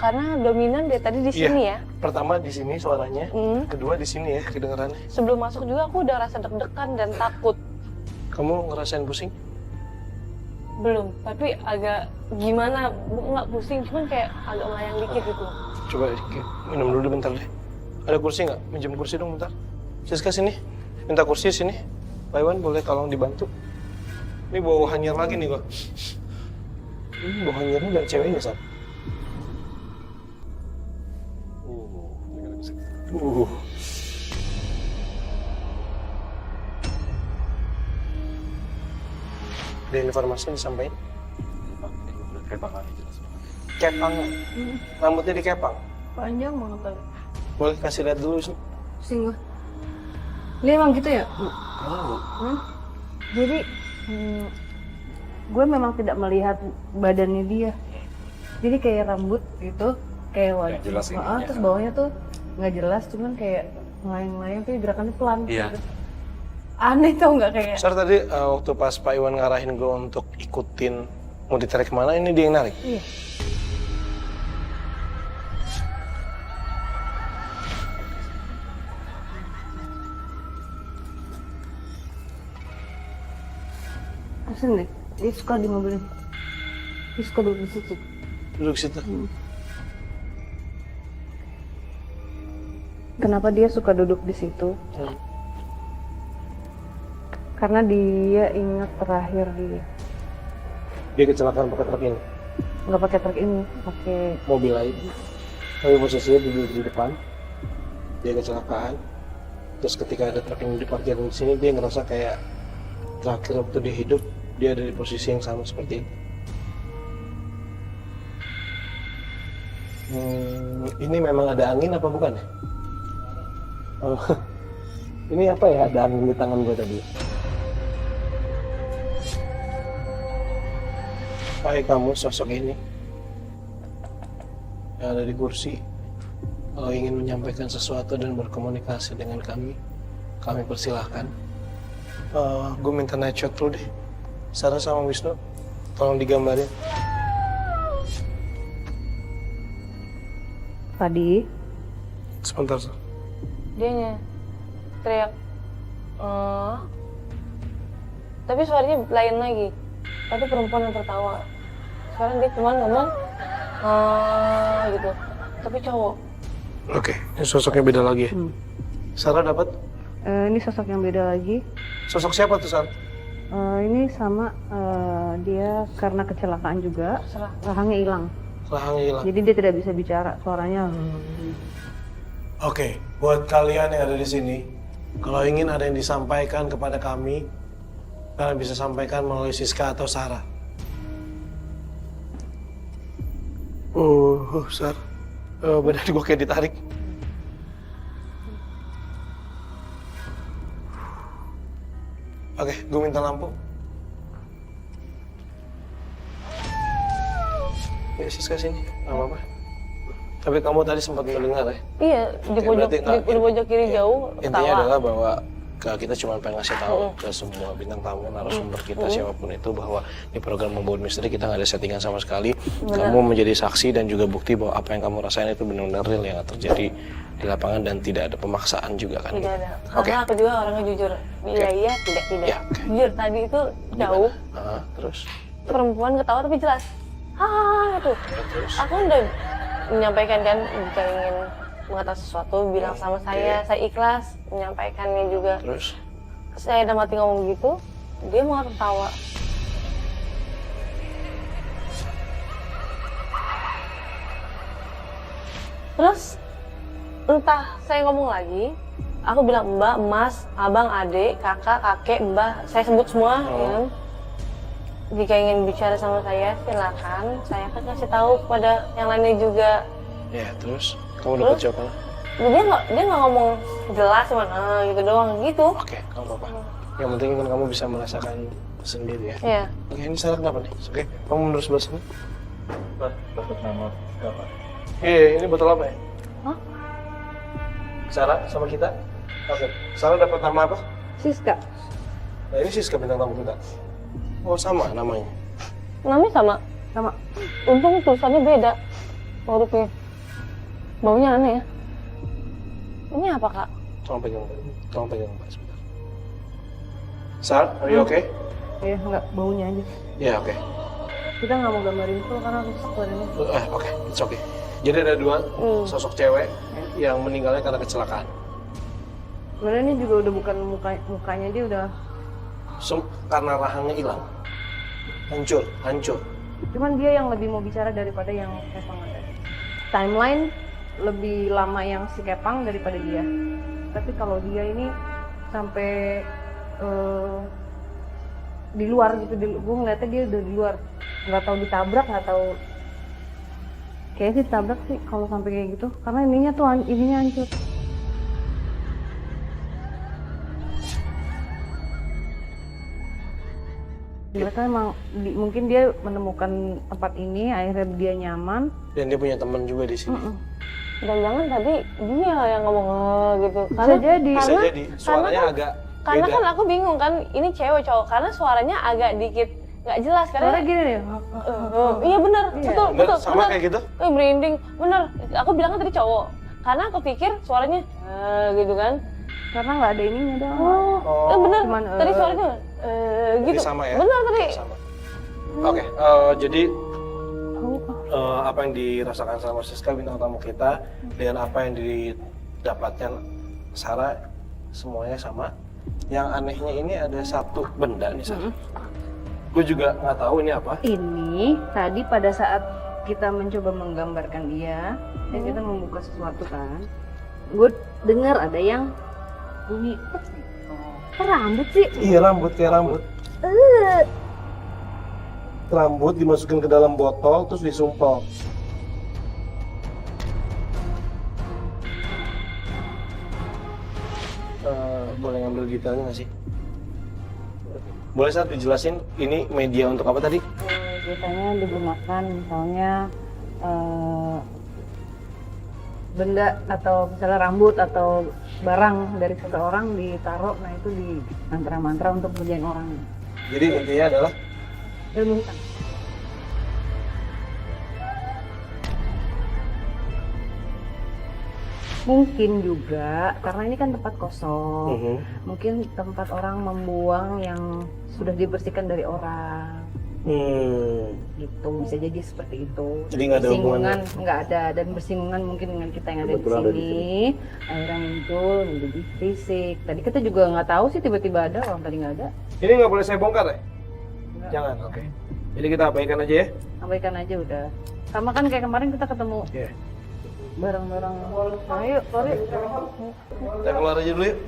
karena dominan dari tadi di sini ya. Pertama di sini suaranya, kedua di sini ya kedengarannya. Sebelum masuk juga aku udah rasa deg-degan dan takut. Kamu ngerasain pusing? Belum, tapi agak gimana, nggak pusing, cuman kayak agak melayang dikit gitu. Coba minum dulu bentar deh. Ada kursi nggak? Minjem kursi dong bentar. Siska sini, minta kursi sini. Pak Iwan boleh tolong dibantu. Ini bau hanyir lagi nih kok. Ini bau hanyirnya dari ceweknya, Sat. Ada informasi yang disampaikan? Kepang. Rambutnya dikepang. Panjang banget tadi. Boleh kasih lihat dulu sih. Pusing gue. Dia emang gitu ya? Jadi, gue memang tidak melihat badannya dia. Jadi kayak rambut gitu, kayak wajah. Terus bawahnya tuh nggak jelas, cuman kayak melayang-layang, tapi gerakannya pelan. Iya. Gitu. Aneh tau nggak kayak? Sar tadi waktu pas Pak Iwan ngarahin gue untuk ikutin mau ditarik kemana, ini dia yang narik? Iya. Asin deh, dia suka di mobil. Dia suka duduk di situ. Duduk situ. Kenapa dia suka duduk di situ? Karena dia ingat terakhir Dia kecelakaan pakai truk ini? nggak pakai truk ini, pakai Mobil lain. Tapi posisinya duduk di depan. Dia kecelakaan. Terus ketika ada truk yang diparkir di sini, dia ngerasa kayak terakhir waktu dia hidup, dia ada di posisi yang sama seperti itu. Ini memang ada angin apa bukan ya? Oh, ini apa ya, ada angin di tangan gue tadi? Hai kamu, sosok ini yang ada di kursi, kalau ingin menyampaikan sesuatu dan berkomunikasi dengan kami persilahkan. Gue minta night shot dulu deh. Sarah sama Wisnu, tolong digambarin. tadi. Sebentar, Sar. Dianya teriak, tapi suaranya lain lagi. Tadi perempuan yang tertawa. Sekarang dia cuma ngomong, gitu. Tapi cowok. Oke, ini sosoknya beda lagi ya. Sarah dapat? Ini sosok yang beda lagi. Sosok siapa tuh, Sarah? Ini sama dia karena kecelakaan juga, rahangnya hilang. Rahangnya hilang. Jadi dia tidak bisa bicara, suaranya. Oke, buat kalian yang ada di sini, kalau ingin ada yang disampaikan kepada kami, kalian bisa sampaikan melalui Siska atau Sarah. Sar. Badan gue kayak ditarik. Oke, gue minta lampu. Ya, Siska sini, nggak apa-apa. Tapi kamu tadi sempat mendengar ya? Iya, di pojok kiri jauh. Intinya tawa. adalah bahwa kita cuma pengen ngasih tahu ke semua bintang tamu, narasumber kita, siapapun itu, bahwa di program Membawa Misteri kita nggak ada settingan sama sekali. Kamu menjadi saksi dan juga bukti bahwa apa yang kamu rasain itu benar-benar real yang terjadi di lapangan dan tidak ada pemaksaan juga kan? Tidak ada. Karena aku juga orangnya jujur. Iya, tidak. Ya, Jujur, tadi itu jauh. Terus? Perempuan ketawa tapi jelas. Itu. Terus? Aku udah menyampaikan kan, jika ingin mengatakan sesuatu, bilang sama saya ikhlas menyampaikannya juga. Terus? Saya udah mati ngomong gitu, dia malah tertawa. Terus entah saya ngomong lagi, aku bilang mbak, mas, abang, adik, kakak, kakek, mbah, saya sebut semua. Ya kan? Jika ingin bicara sama saya, silakan. Saya akan kasih tahu kepada yang lainnya juga. Ya, terus? Kamu dapat jawaban? Dia nggak ngomong jelas, cuma gitu doang gitu. Oke, nggak apa-apa. Yang penting kan kamu bisa merasakan sendiri ya. Iya. Oke, ini Sarah kenapa nih? Oke, kamu mundur sebelah sini. Dapat nama berapa? Iya, ini botol apa ya? Hah? Sarah sama kita? Oke, Sarah dapat nama apa? Siska. Nah, ini Siska bintang tamu kita. Oh, sama namanya? Namanya sama. Untung tulisannya beda. produknya. Baunya aneh ya. Ini apa kak? Tolong pegang Pak sebentar. Sar, are you okay? Ya nggak, baunya aja. Ya, oke. Kita nggak mau gambarin itu karena rusak badannya. Oke, it's okay. Jadi ada dua sosok cewek yang meninggalnya karena kecelakaan. Sebenarnya ini juga udah bukan mukanya dia udah. Karena rahangnya hilang. Hancur. Cuman dia yang lebih mau bicara daripada yang Kepang ada. Timeline lebih lama yang si Kepang daripada dia. Tapi kalau dia ini sampai di luar gitu, gue ngeliatnya dia udah di luar, nggak tahu ditabrak, nggak tahu. Kayaknya sih ditabrak sih kalau sampai kayak gitu, karena ininya hancur. Mereka emang mungkin dia menemukan tempat ini, akhirnya dia nyaman. Dan dia punya teman juga di sini. Jangan-jangan tadi dia yang ngomong gitu. Bisa jadi. Suaranya agak karena beda. kan aku bingung kan, ini cewek cowok, karena suaranya agak dikit nggak jelas. Karena gini deh. Iya benar, betul. Sama kayak gitu? Merinding, bener. Aku bilang kan tadi cowok, karena aku pikir suaranya gitu kan. Karena nggak ada ininya dong. Bener. Cuman, tadi suaranya gitu. Jadi sama ya? Bener tadi. Sama. Oke, jadi apa yang dirasakan sama Siska bintang tamu kita dengan apa yang didapatkan Sarah semuanya sama. Yang anehnya ini ada satu benda nih Sarah. Gue juga nggak tahu ini apa. Ini tadi pada saat kita mencoba menggambarkan dia, dan kita membuka sesuatu kan, gue dengar ada yang bunyi. Rambut sih? Iya rambut, kayak rambut. Rambut dimasukin ke dalam botol terus disumpel. Boleh ngambil detailnya nggak sih? Boleh saat dijelasin ini media untuk apa tadi? Biasanya digunakan misalnya benda atau misalnya rambut atau barang dari seseorang ditaruh, nah itu di mantra-mantra untuk ngerjain orang. Jadi intinya adalah ilmu hitam. Mungkin juga karena ini kan tempat kosong, mungkin tempat orang membuang yang sudah dibersihkan dari orang. Gitu, bisa jadi seperti itu. Jadi nggak ada hubungan? Nggak ada, dan bersinggungan mungkin dengan kita yang ada di sini. Akhirnya muncul menjadi fisik. Tadi kita juga nggak tahu sih, tiba-tiba ada, orang tadi nggak ada. Ini nggak boleh saya bongkar ya? Jangan, oke. Jadi kita abaikan aja ya? Abaikan aja udah. Sama kan kayak kemarin kita ketemu barang-barang. Ayo, sorry. Kita keluar aja dulu yuk.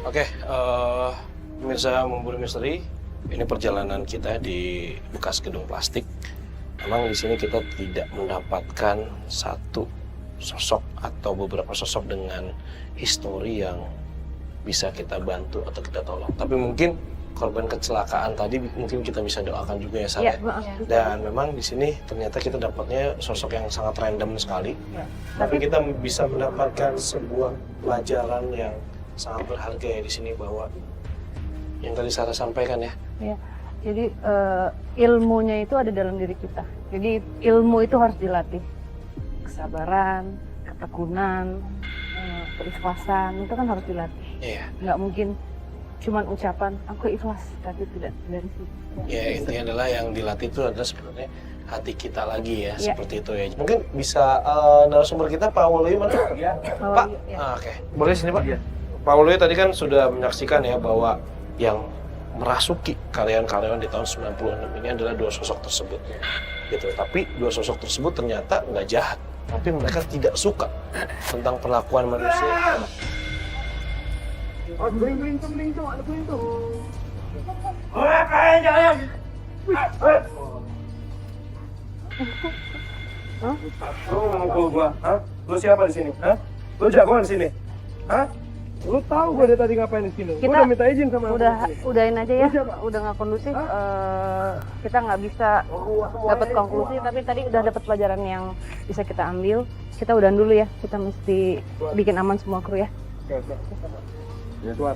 Oke, pemirsa Memburu Misteri, ini perjalanan kita di bekas gedung plastik. Memang di sini kita tidak mendapatkan satu sosok atau beberapa sosok dengan histori yang bisa kita bantu atau kita tolong. Tapi mungkin korban kecelakaan tadi mungkin kita bisa doakan juga ya, Sarah. Dan memang di sini ternyata kita dapatnya sosok yang sangat random sekali. Tapi kita bisa mendapatkan sebuah pelajaran yang sangat berharga ya di sini, bahwa yang tadi Sarah sampaikan ya. Iya. Jadi ilmunya itu ada dalam diri kita. Jadi ilmu itu harus dilatih. Kesabaran, ketekunan, keikhlasan itu kan harus dilatih. Iya. Nggak mungkin cuman ucapan aku ikhlas, tapi tidak dari situ. Ya, intinya adalah yang dilatih itu adalah sebenarnya hati kita lagi ya, seperti itu ya. Mungkin bisa narasumber kita Pak Waluyo mana? Ya. Pak, oke. Boleh sini Pak? Ya. Pak Waluyo tadi kan sudah menyaksikan ya bahwa yang merasuki karyawan-karyawan di tahun 96 ini adalah dua sosok tersebut. Gitu. Tapi dua sosok tersebut ternyata nggak jahat, tapi mereka tidak suka tentang perlakuan manusia. Bering tuh, ada bering tuh. Apa jangan? Hah? Lu ngomong gua, hah? Lu siapa di sini? Hah? Lu jagoan di sini? Hah? Lu tahu gua dari tadi ngapain di sini? Gua udah minta izin sama udahin aja ya. Udah nggak kondusif. Kita nggak bisa dapat konklusi, tapi tadi udah dapat pelajaran yang bisa kita ambil. Kita udahan dulu ya. Kita mesti bikin aman semua kru ya. Oke. Ya Tuhan.